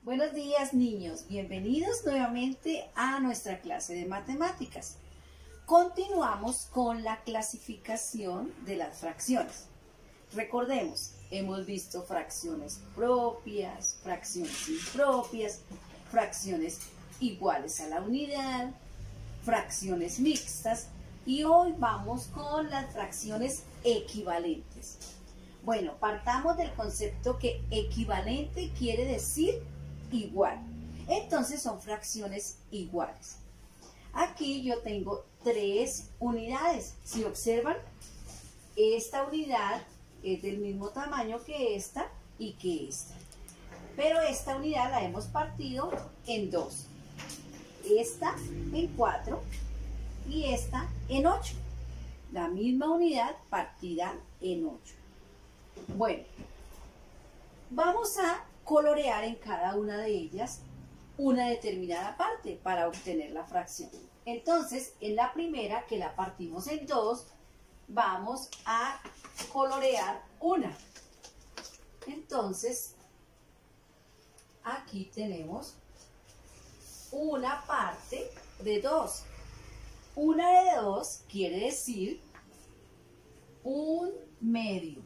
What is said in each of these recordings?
Buenos días, niños. Bienvenidos nuevamente a nuestra clase de matemáticas. Continuamos con la clasificación de las fracciones. Recordemos, hemos visto fracciones propias, fracciones impropias, fracciones iguales a la unidad, fracciones mixtas y hoy vamos con las fracciones equivalentes. Bueno, partamos del concepto que equivalente quiere decir igual. Entonces son fracciones iguales. Aquí yo tengo 3 unidades. Si observan, esta unidad es del mismo tamaño que esta y que esta. Pero esta unidad la hemos partido en 2. Esta en 4 y esta en 8. La misma unidad partida en 8. Bueno, vamos a colorear en cada una de ellas una determinada parte para obtener la fracción. Entonces, en la primera, que la partimos en 2, vamos a colorear una. Entonces, aquí tenemos una parte de 2. Una de 2 quiere decir 1/2.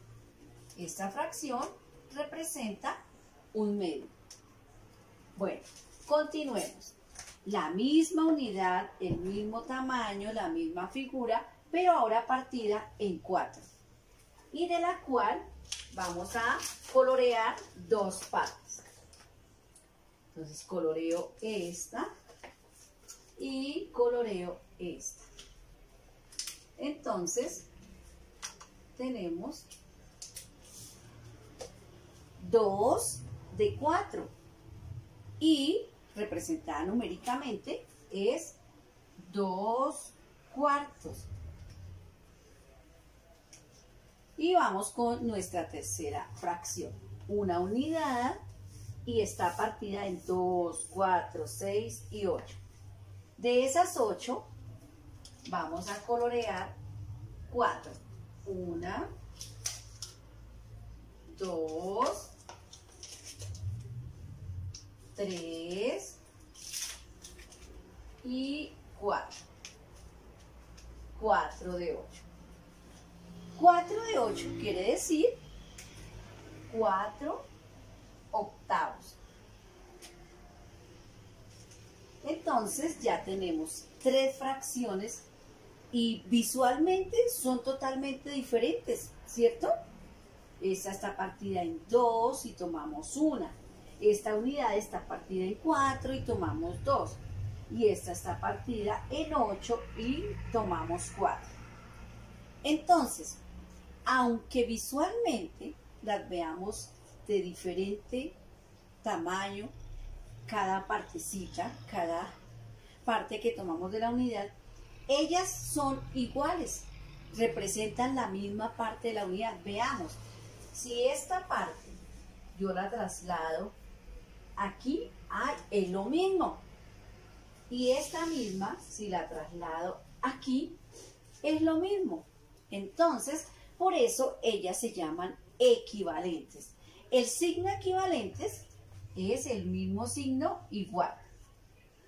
Esta fracción representa 1/2. Bueno, continuemos. La misma unidad, el mismo tamaño, la misma figura, pero ahora partida en 4. Y de la cual vamos a colorear 2 partes. Entonces coloreo esta y coloreo esta. Entonces tenemos 2 de 4 y representada numéricamente es 2/4. Y vamos con nuestra tercera fracción. Una unidad y está partida en 2, 4, 6 y 8. De esas 8 vamos a colorear 4. 1, 2, 3 y 4. 4 de 8. 4 de 8 quiere decir 4 octavos. Entonces ya tenemos 3 fracciones y visualmente son totalmente diferentes, ¿cierto? Esta está partida en 2 y tomamos una. Esta unidad está partida en 4 y tomamos 2. Y esta está partida en 8 y tomamos 4. Entonces, aunque visualmente las veamos de diferente tamaño, cada partecita, cada parte que tomamos de la unidad, ellas son iguales, representan la misma parte de la unidad. Veamos, si esta parte yo la traslado aquí, es lo mismo. Y esta misma, si la traslado aquí, es lo mismo. Entonces, por eso ellas se llaman equivalentes. El signo equivalentes es el mismo signo igual.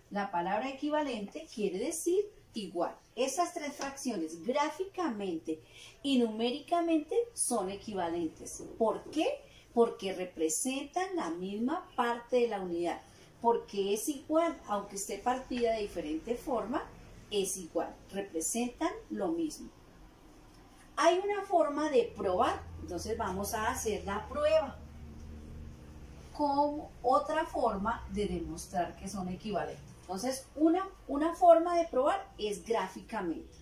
La palabra equivalente quiere decir igual. Esas 3 fracciones gráficamente y numéricamente son equivalentes. ¿Por qué? Porque representan la misma parte de la unidad. Porque es igual, aunque esté partida de diferente forma, es igual. Representan lo mismo. Hay una forma de probar, entonces vamos a hacer la prueba como otra forma de demostrar que son equivalentes. Entonces, una forma de probar es gráficamente.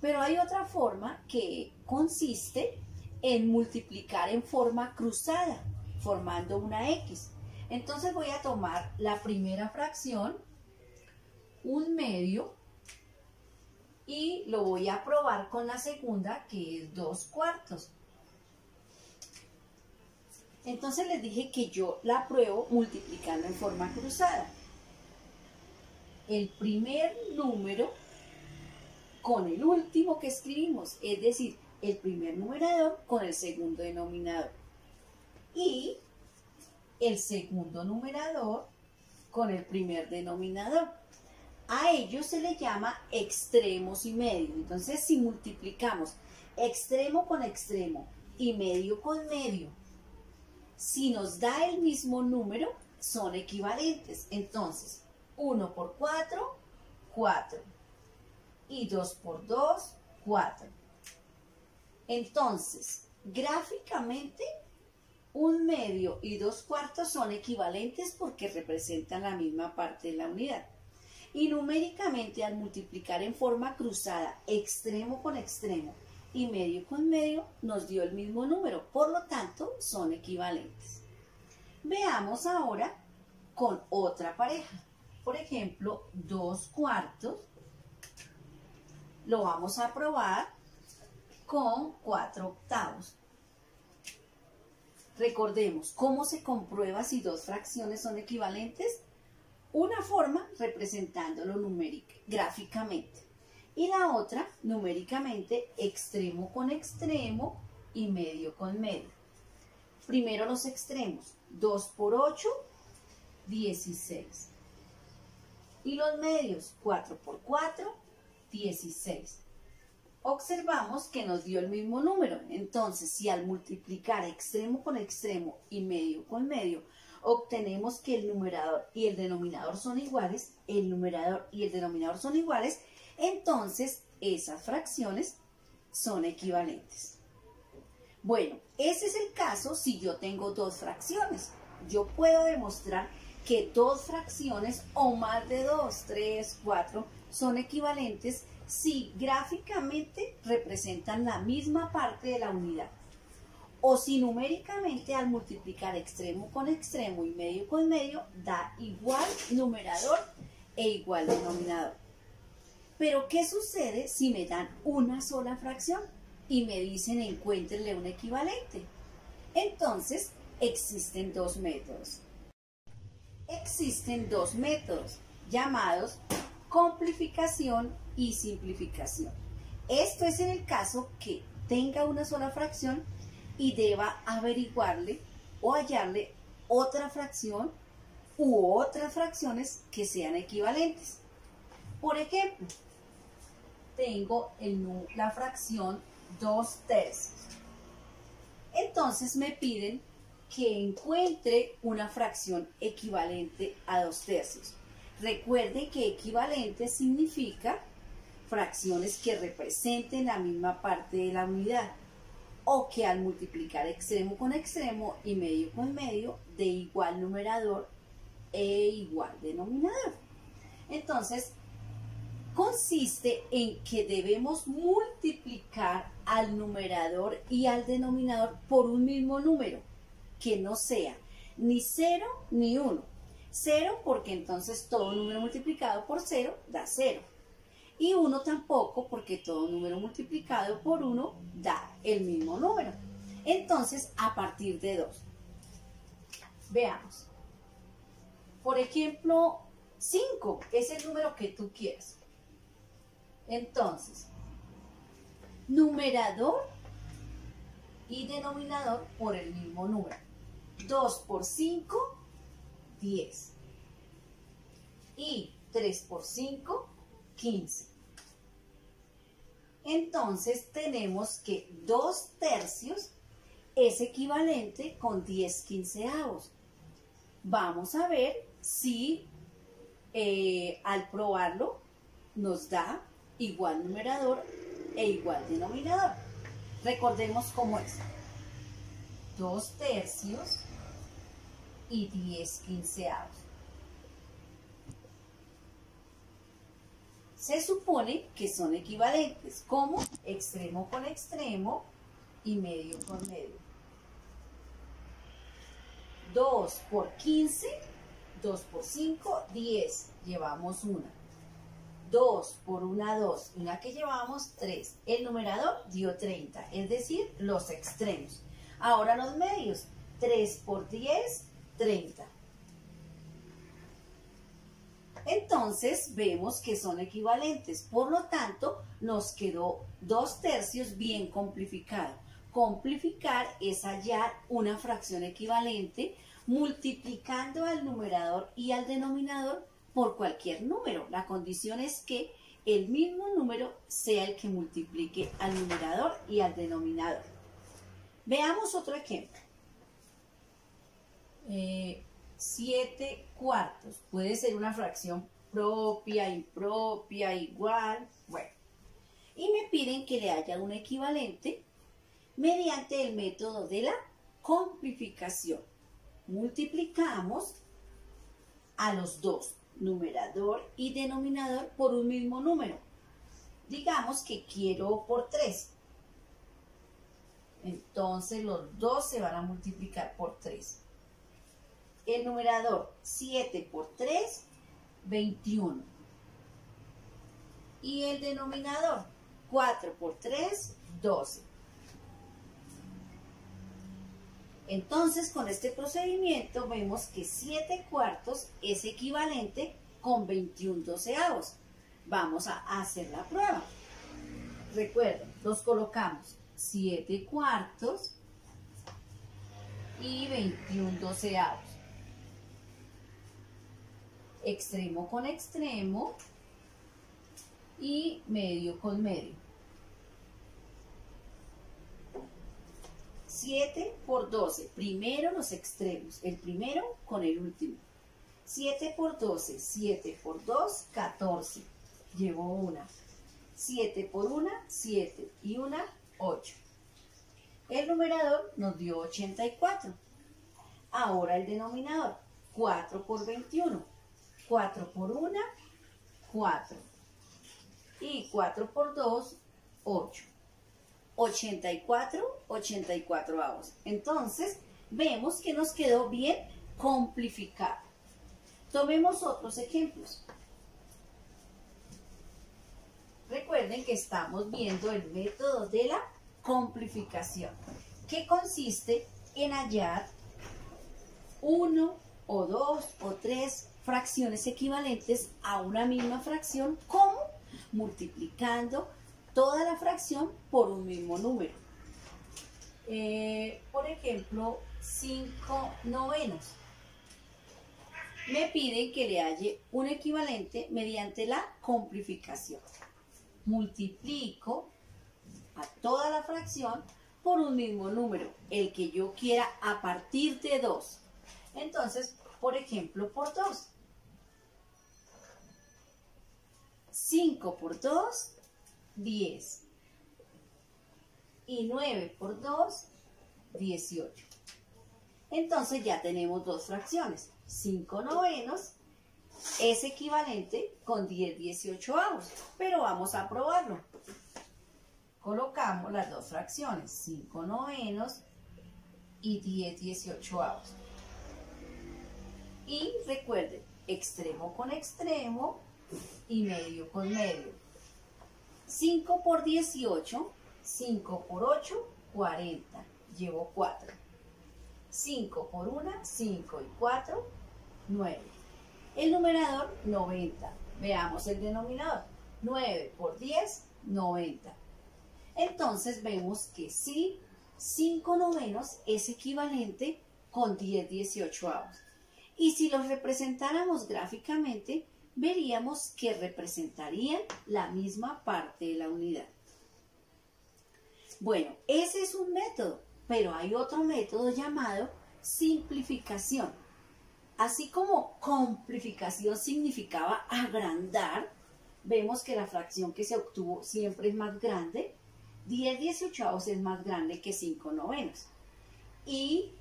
Pero hay otra forma que consiste en multiplicar en forma cruzada, formando una X. Entonces voy a tomar la primera fracción, 1/2, y lo voy a probar con la segunda, que es 2/4. Entonces les dije que yo la pruebo multiplicando en forma cruzada. El primer número con el último que escribimos, es decir, el primer numerador con el segundo denominador. Y el segundo numerador con el primer denominador. A ello se le llama extremos y medio. Entonces, si multiplicamos extremo con extremo y medio con medio, si nos da el mismo número, son equivalentes. Entonces, 1 por 4, 4. Y 2 por 2, 4. Entonces, gráficamente, 1/2 y 2/4 son equivalentes porque representan la misma parte de la unidad. Y numéricamente, al multiplicar en forma cruzada extremo con extremo y medio con medio, nos dio el mismo número. Por lo tanto, son equivalentes. Veamos ahora con otra pareja. Por ejemplo, 2/4 lo vamos a probar con 4/8. Recordemos, ¿cómo se comprueba si dos fracciones son equivalentes? Una forma representándolo gráficamente y la otra numéricamente extremo con extremo y medio con medio. Primero los extremos, 2 por 8, 16. Y los medios, 4 por 4, 16. Observamos que nos dio el mismo número. Entonces, si al multiplicar extremo con extremo y medio con medio, obtenemos que el numerador y el denominador son iguales, entonces esas fracciones son equivalentes. Bueno, ese es el caso si yo tengo dos fracciones. Yo puedo demostrar que dos fracciones o más de 2, 3, 4 son equivalentes si gráficamente representan la misma parte de la unidad, o si numéricamente al multiplicar extremo con extremo y medio con medio da igual numerador e igual denominador. Pero ¿qué sucede si me dan una sola fracción y me dicen encuéntrenle un equivalente? Entonces existen dos métodos. Existen dos métodos llamados simplificación y simplificación. Esto es en el caso que tenga una sola fracción y deba averiguarle o hallarle otra fracción u otras fracciones que sean equivalentes. Por ejemplo, tengo la fracción 2/3. Entonces me piden que encuentre una fracción equivalente a 2/3. Recuerden que equivalente significa fracciones que representen la misma parte de la unidad o que al multiplicar extremo con extremo y medio con medio de igual numerador e igual denominador. Entonces, consiste en que debemos multiplicar al numerador y al denominador por un mismo número, que no sea ni 0 ni 1. 0 porque entonces todo número multiplicado por 0 da 0. Y 1 tampoco porque todo número multiplicado por 1 da el mismo número. Entonces, a partir de 2. Veamos. Por ejemplo, 5 es el número que tú quieras. Entonces, numerador y denominador por el mismo número. 2 por 5, 10. Y 3 por 5, 15. Entonces tenemos que 2/3 es equivalente con 10/15. Vamos a ver si al probarlo nos da igual numerador e igual denominador. Recordemos cómo es. 2/3 y 10/15. Se supone que son equivalentes, como extremo con extremo y medio con medio. 2 por 15, 2 por 5, 10. Llevamos una. 2 por una, 2. Una que llevamos, 3. El numerador dio 30, es decir, los extremos. Ahora los medios. 3 por 10, 30. Entonces vemos que son equivalentes, por lo tanto nos quedó 2/3 bien complicado. Complificar es hallar una fracción equivalente multiplicando al numerador y al denominador por cualquier número. La condición es que el mismo número sea el que multiplique al numerador y al denominador. Veamos otro ejemplo. 7 cuartos. Puede ser una fracción propia, impropia, igual. Bueno. Y me piden que le haya un equivalente mediante el método de la simplificación. Multiplicamos a los dos, numerador y denominador, por un mismo número. Digamos que quiero por 3. Entonces los dos se van a multiplicar por 3. El numerador, 7 por 3, 21. Y el denominador, 4 por 3, 12. Entonces, con este procedimiento vemos que 7 cuartos es equivalente con 21 doceavos. Vamos a hacer la prueba. Recuerden, los colocamos 7 cuartos y 21 doceavos. Extremo con extremo y medio con medio. 7 por 12, primero los extremos, el primero con el último. 7 por 12, 7 por 2, 14, llevo una. 7 por 1, 7 y 1, 8. El numerador nos dio 84. Ahora el denominador, 4 por 21, 4 por 1, 4. Y 4 por 2, 8. 84, 84 avos. Entonces, vemos que nos quedó bien simplificado. Tomemos otros ejemplos. Recuerden que estamos viendo el método de la simplificación, que consiste en hallar 1 o 2 o 3 fracciones equivalentes a una misma fracción, como multiplicando toda la fracción por un mismo número. Por ejemplo, 5 novenos. Me piden que le halle un equivalente mediante la simplificación. Multiplico a toda la fracción por un mismo número, el que yo quiera a partir de 2. Entonces, por ejemplo, por 2. 5 por 2, 10. Y 9 por 2, 18. Entonces ya tenemos dos fracciones. 5 novenos es equivalente con 10 18avos. Pero vamos a probarlo. Colocamos las dos fracciones. 5 novenos y 10 18avos. Y recuerden, extremo con extremo y medio con medio. 5 por 18, 5 por 8, 40. Llevo 4. 5 por 1, 5 y 4, 9. El numerador, 90. Veamos el denominador. 9 por 10, 90. Entonces vemos que sí, 5 novenos es equivalente con 10 18avos. Y si los representáramos gráficamente, veríamos que representarían la misma parte de la unidad. Bueno, ese es un método, pero hay otro método llamado simplificación. Así como simplificación significaba agrandar, vemos que la fracción que se obtuvo siempre es más grande. 10 18avos es más grande que 5 novenos. Y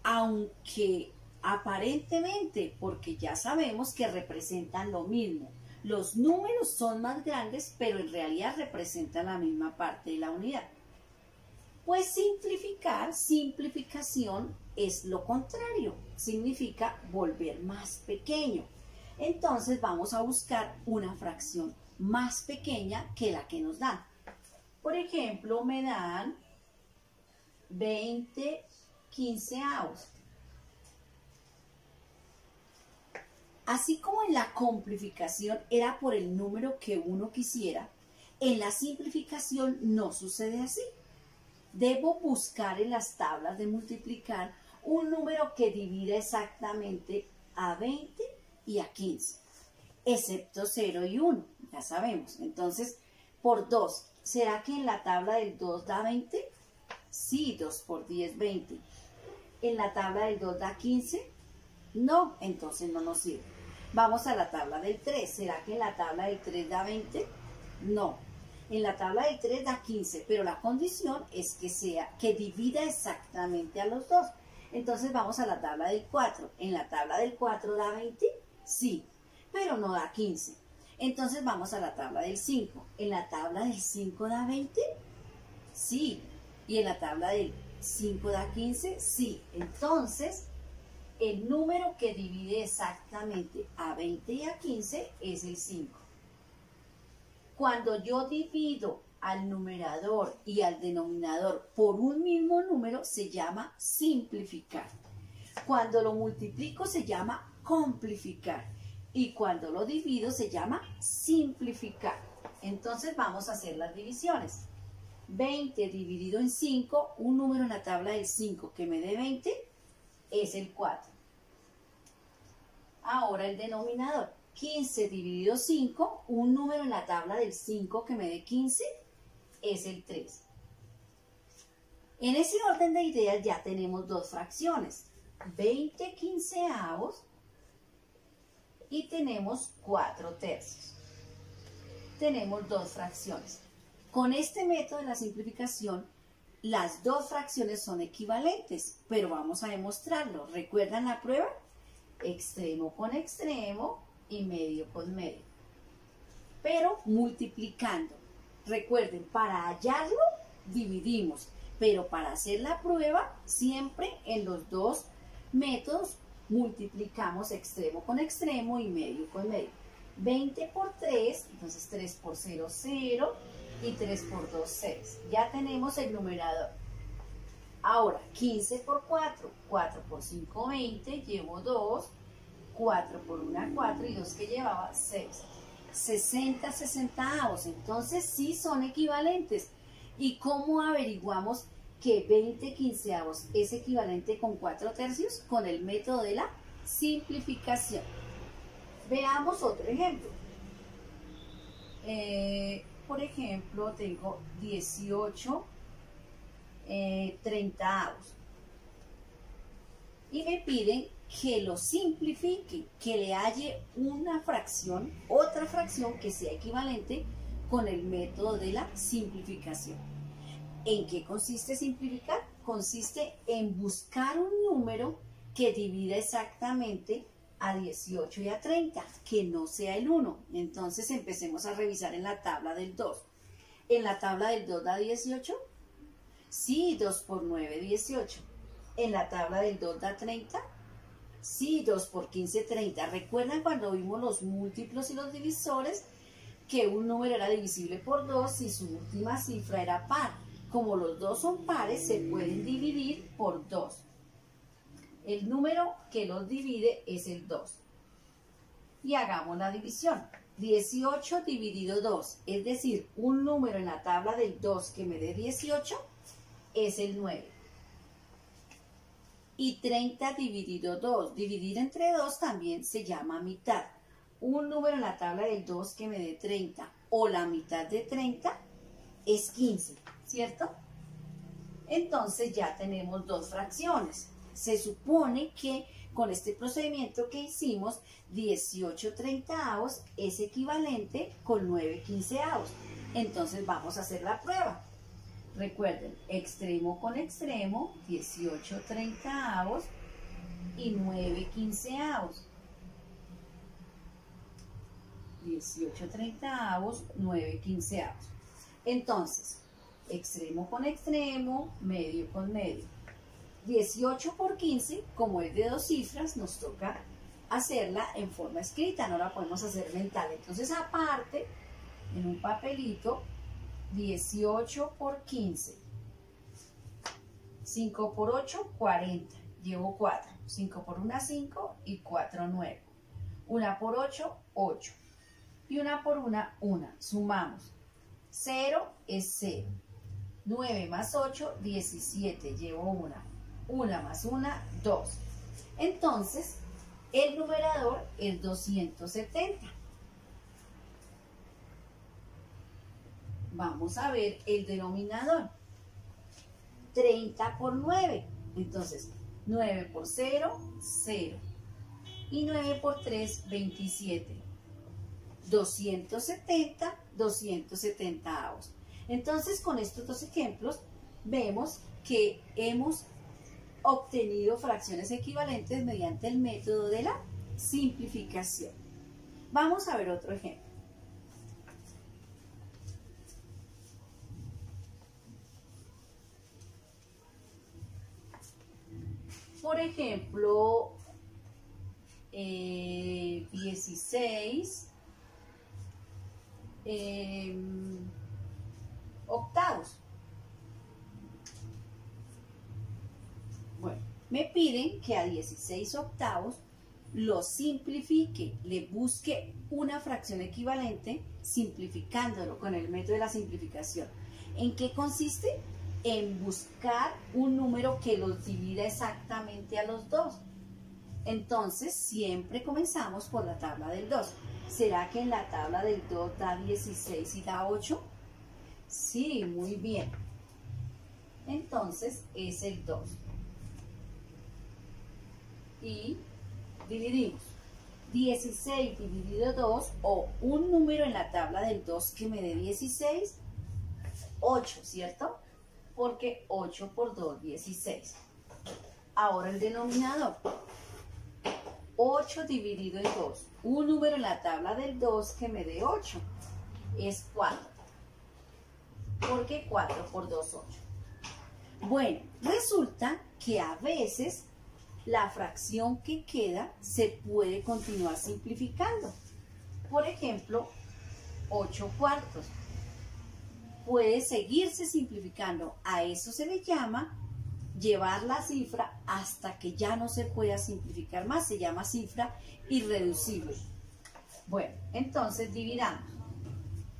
aunque aparentemente, porque ya sabemos que representan lo mismo, los números son más grandes, pero en realidad representan la misma parte de la unidad. Pues simplificación es lo contrario, significa volver más pequeño. Entonces vamos a buscar una fracción más pequeña que la que nos dan. Por ejemplo, me dan 20 quinceavos. Así como en la simplificación era por el número que uno quisiera, en la simplificación no sucede así. Debo buscar en las tablas de multiplicar un número que divida exactamente a 20 y a 15, excepto 0 y 1, ya sabemos. Entonces, por 2, ¿será que en la tabla del 2 da 20? Sí, 2 por 10, 20. ¿En la tabla del 2 da 15? No, entonces no nos sirve. Vamos a la tabla del 3. ¿Será que en la tabla del 3 da 20? No. En la tabla del 3 da 15, pero la condición es que divida exactamente a los dos. Entonces vamos a la tabla del 4. ¿En la tabla del 4 da 20? Sí, pero no da 15. Entonces vamos a la tabla del 5. ¿En la tabla del 5 da 20? Sí. ¿Y en la tabla del 5 da 15? Sí. Entonces, el número que divide exactamente a 20 y a 15 es el 5. Cuando yo divido al numerador y al denominador por un mismo número, se llama simplificar. Cuando lo multiplico se llama complificar. Y cuando lo divido se llama simplificar. Entonces vamos a hacer las divisiones. 20 dividido en 5, un número en la tabla del 5 que me dé 20 es el 4. Ahora el denominador. 15 dividido 5, un número en la tabla del 5 que me dé 15 es el 3. En ese orden de ideas ya tenemos dos fracciones. 20 quinceavos y tenemos 4 tercios. Tenemos dos fracciones. Con este método de la simplificación, las dos fracciones son equivalentes, pero vamos a demostrarlo. ¿Recuerdan la prueba? Extremo con extremo y medio con medio. Pero multiplicando. Recuerden, para hallarlo, dividimos. Pero para hacer la prueba, siempre en los dos métodos multiplicamos extremo con extremo y medio con medio. 20 por 3, entonces 3 por 0, 0. Y 3 por 2, 6. Ya tenemos el numerador. Ahora, 15 por 4. 4 por 5, 20. Llevo 2. 4 por 1, 4. Y 2 que llevaba, 6. 60 sesentaavos. Entonces, sí son equivalentes. ¿Y cómo averiguamos que 20 quinceavos es equivalente con 4 tercios? Con el método de la simplificación. Veamos otro ejemplo. Por ejemplo, tengo 18 treintaavos. Y me piden que lo simplifique, que le halle una fracción, otra fracción que sea equivalente con el método de la simplificación. ¿En qué consiste simplificar? Consiste en buscar un número que divida exactamente a 18 y a 30, que no sea el 1. Entonces empecemos a revisar en la tabla del 2. ¿En la tabla del 2 da 18? Sí, 2 por 9, 18. ¿En la tabla del 2 da 30? Sí, 2 por 15, 30. ¿Recuerdan cuando vimos los múltiplos y los divisores? Que un número era divisible por 2 si su última cifra era par. Como los dos son pares, se pueden dividir por 2. El número que los divide es el 2. Y hagamos la división. 18 dividido 2, es decir, un número en la tabla del 2 que me dé 18 es el 9. Y 30 dividido 2, dividir entre 2 también se llama mitad. Un número en la tabla del 2 que me dé 30 o la mitad de 30 es 15, ¿cierto? Entonces ya tenemos dos fracciones. Se supone que con este procedimiento que hicimos, 18 treintaavos es equivalente con 9 quinceavos. Entonces vamos a hacer la prueba. Recuerden, extremo con extremo, 18 treintaavos y 9 quinceavos. 18 treintaavos, 9 quinceavos. Entonces, extremo con extremo, medio con medio. 18 por 15, como es de dos cifras, nos toca hacerla en forma escrita, no la podemos hacer mental. Entonces, aparte, en un papelito, 18 por 15. 5 por 8, 40. Llevo 4. 5 por 1, 5 y 4, 9. 1 por 8, 8. Y 1 por 1, 1. Sumamos. 0 es 0. 9 más 8, 17. Llevo 1. 1 más 1, 2. Entonces, el numerador es 270. Vamos a ver el denominador. 30 por 9. Entonces, 9 por 0, 0. Y 9 por 3, 27. 270, 270 avos. Entonces, con estos dos ejemplos, vemos que hemos obtenido fracciones equivalentes mediante el método de la simplificación. Vamos a ver otro ejemplo. Por ejemplo, 16 octavos. Bueno, me piden que a 16 octavos lo simplifique, le busque una fracción equivalente simplificándolo con el método de la simplificación. ¿En qué consiste? En buscar un número que los divida exactamente a los dos. Entonces, siempre comenzamos por la tabla del 2. ¿Será que en la tabla del 2 da 16 y da 8? Sí, muy bien. Entonces, es el 2. Y dividimos. 16 dividido 2, o un número en la tabla del 2 que me dé 16, 8, ¿cierto? Porque 8 por 2, 16. Ahora el denominador. 8 dividido en 2. Un número en la tabla del 2 que me dé 8 es 4. Porque 4 por 2, 8. Bueno, resulta que a veces la fracción que queda se puede continuar simplificando. Por ejemplo, 8 cuartos. Puede seguirse simplificando. A eso se le llama llevar la cifra hasta que ya no se pueda simplificar más. Se llama cifra irreducible. Bueno, entonces dividamos.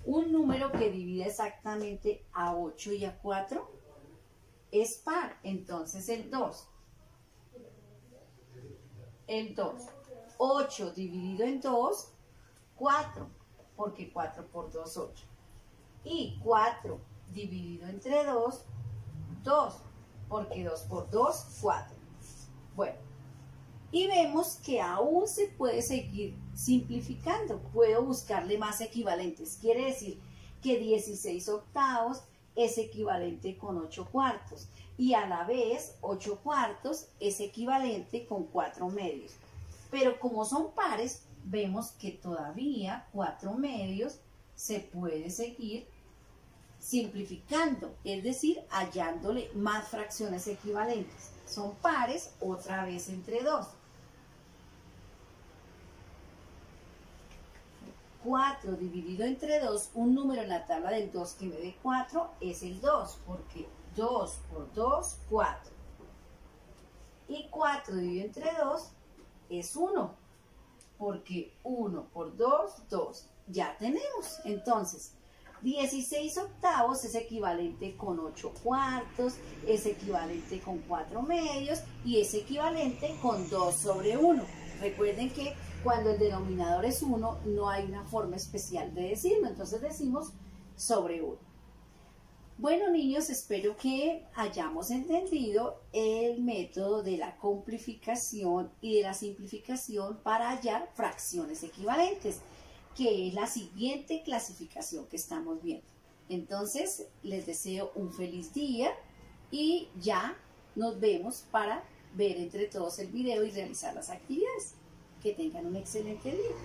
Un número que divide exactamente a 8 y a 4 es par. Entonces el 2. El 2. 8 dividido en 2, 4. Porque 4 por 2, 8. Y 4 dividido entre 2, 2. Porque 2 por 2, 4. Bueno, y vemos que aún se puede seguir simplificando. Puedo buscarle más equivalentes. Quiere decir que 16 octavos es equivalente con 8 cuartos. Y a la vez 8 cuartos es equivalente con 4 medios. Pero como son pares, vemos que todavía 4 medios se puede seguir simplificando, es decir, hallándole más fracciones equivalentes. Son pares, otra vez entre 2. 4 dividido entre 2, un número en la tabla del 2 que me dé 4 es el 2, porque 2 por 2, 4. Y 4 dividido entre 2 es 1, porque 1 por 2, 2. Ya tenemos. Entonces, 16 octavos es equivalente con 8 cuartos, es equivalente con 4 medios y es equivalente con 2 sobre 1. Recuerden que cuando el denominador es 1, no hay una forma especial de decirlo, entonces decimos sobre 1. Bueno, niños, espero que hayamos entendido el método de la complejificación y de la simplificación para hallar fracciones equivalentes, que es la siguiente clasificación que estamos viendo. Entonces, les deseo un feliz día y ya nos vemos para ver entre todos el video y realizar las actividades. Que tengan un excelente día.